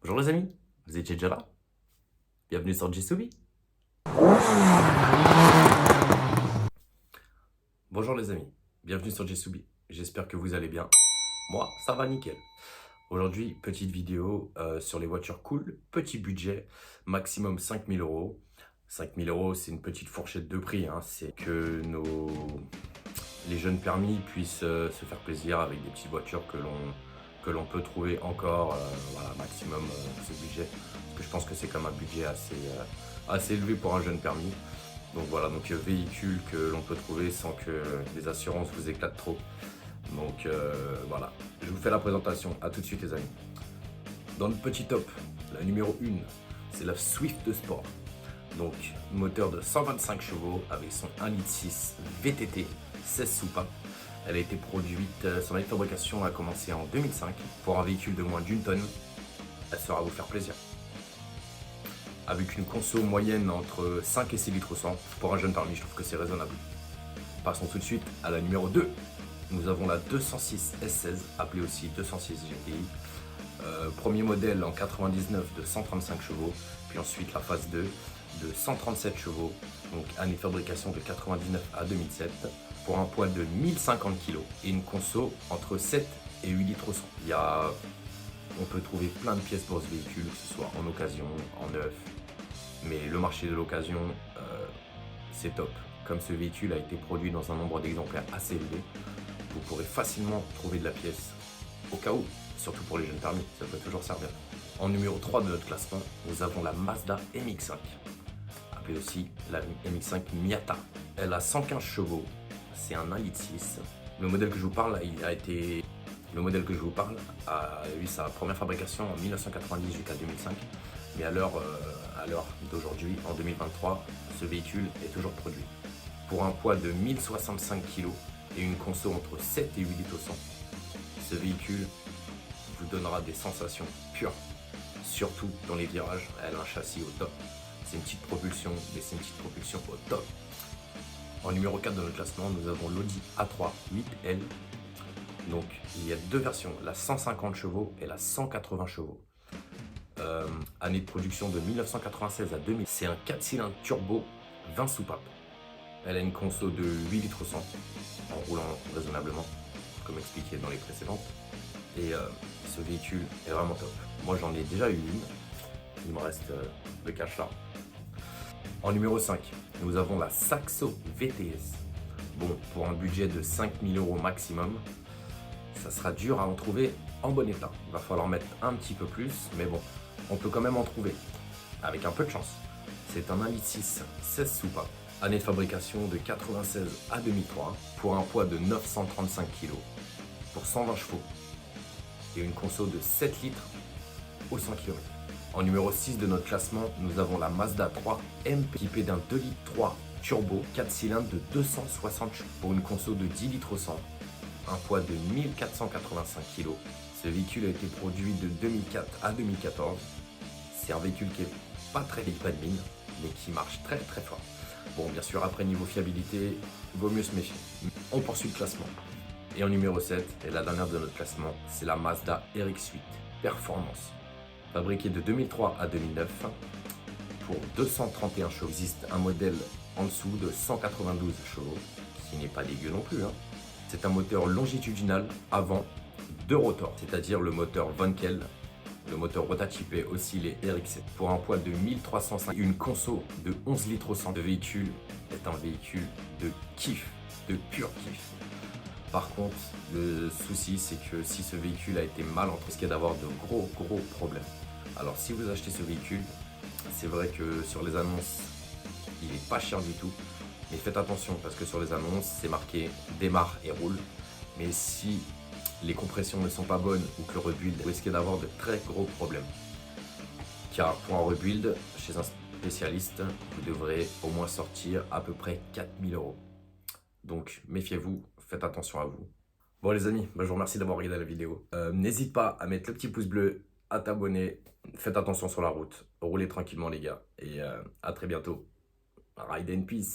Bonjour les amis, vous étiez déjà là? Bienvenue sur Jisubi. Bonjour les amis, bienvenue sur Jisubi. J'espère que vous allez bien. Moi, ça va nickel. Aujourd'hui, petite vidéo sur les voitures cool, petit budget, maximum 5000 euros. 5000 euros, c'est une petite fourchette de prix. C'est que les jeunes permis puissent se faire plaisir avec des petites voitures que l'on peut trouver encore, voilà, maximum ce budget. Parce que je pense que c'est comme un budget assez élevé pour un jeune permis. Donc voilà, donc véhicule que l'on peut trouver sans que les assurances vous éclatent trop. Donc voilà, je vous fais la présentation. À tout de suite les amis. Dans le petit top, la numéro 1, c'est la Swift Sport. Donc moteur de 125 chevaux avec son 1,6 litre VTT, 16 soupapes. Elle a été produite, son année de fabrication a commencé en 2005. Pour un véhicule de moins d'1 tonne, elle saura vous faire plaisir. Avec une conso moyenne entre 5 et 6 litres au 100, pour un jeune permis, je trouve que c'est raisonnable. Passons tout de suite à la numéro 2. Nous avons la 206 S16, appelée aussi 206 GTI. Premier modèle en 99 de 135 chevaux, puis ensuite la phase 2 de 137 chevaux, donc année de fabrication de 99 à 2007, pour un poids de 1050 kg et une conso entre 7 et 8 litres au 100. On peut trouver plein de pièces pour ce véhicule, que ce soit en occasion, en neuf, mais le marché de l'occasion, c'est top. Comme ce véhicule a été produit dans un nombre d'exemplaires assez élevé, vous pourrez facilement trouver de la pièce au cas où, surtout pour les jeunes permis, ça peut toujours servir. En numéro 3 de notre classement, nous avons la Mazda MX-5, appelée aussi la MX-5 Miata. Elle a 115 chevaux, c'est un 1,6 litre. Le modèle que je vous parle, a eu sa première fabrication en 1990 jusqu'à 2005, mais à l'heure d'aujourd'hui, en 2023, ce véhicule est toujours produit. Pour un poids de 1065 kg et une conso entre 7 et 8 litres au 100, ce véhicule vous donnera des sensations pures, surtout dans les virages. Elle a un châssis au top. C'est une petite propulsion, mais c'est une petite propulsion au top. En numéro 4 de notre classement, nous avons l'Audi A3 8L. Donc il y a deux versions, la 150 chevaux et la 180 chevaux. Année de production de 1996 à 2000. C'est un 4 cylindres turbo, 20 soupapes. Elle a une conso de 8 litres au 100, en roulant raisonnablement, comme expliqué dans les précédentes. Et ce véhicule est vraiment top. Moi j'en ai déjà eu une, il me reste le cash là. En numéro 5, nous avons la Saxo VTS. Bon, pour un budget de 5000 euros maximum, ça sera dur à en trouver en bon état. Il va falloir mettre un petit peu plus, mais bon, on peut quand même en trouver, avec un peu de chance. C'est un 1,6 litre 16 soupapes, année de fabrication de 96 à 2003, pour un poids de 935 kg, pour 120 chevaux, et une conso de 7 litres au 100 km. En numéro 6 de notre classement, nous avons la Mazda 3 MP, équipée d'un 2,3 litres turbo, 4 cylindres de 260 chevaux, pour une conso de 10 litres au 100, un poids de 1485 kg. Ce véhicule a été produit de 2004 à 2014. C'est un véhicule qui est pas très vieille, pas de mine, mais qui marche très très fort. Bon, bien sûr, après niveau fiabilité, il vaut mieux se méfier. On poursuit le classement. Et en numéro 7, et la dernière de notre classement, c'est la Mazda RX-8 Performance. Fabriquée de 2003 à 2009, pour 231 chevaux. Il existe un modèle en dessous de 192 chevaux, qui n'est pas dégueu non plus. C'est un moteur longitudinal avant, 2 rotors, c'est-à-dire le moteur Vonkel, le moteur rotatypé aussi les RX7, pour un poids de 1305 et une conso de 11 litres au 100. Le véhicule est un véhicule de kiff, de pur kiff. Par contre, le souci, c'est que si ce véhicule a été mal entretenu, il risque d'avoir de gros problèmes. Alors si vous achetez ce véhicule, c'est vrai que sur les annonces, il n'est pas cher du tout. Mais faites attention parce que sur les annonces, c'est marqué démarre et roule. Mais si les compressions ne sont pas bonnes ou que le rebuild, vous risquez d'avoir de très gros problèmes. Car pour un rebuild, chez un spécialiste, vous devrez au moins sortir à peu près 4000 euros. Donc méfiez-vous, faites attention à vous. Bon les amis, je vous remercie d'avoir regardé la vidéo. N'hésite pas à mettre le petit pouce bleu, à t'abonner. Faites attention sur la route. Roulez tranquillement les gars. Et à très bientôt. Ride in peace.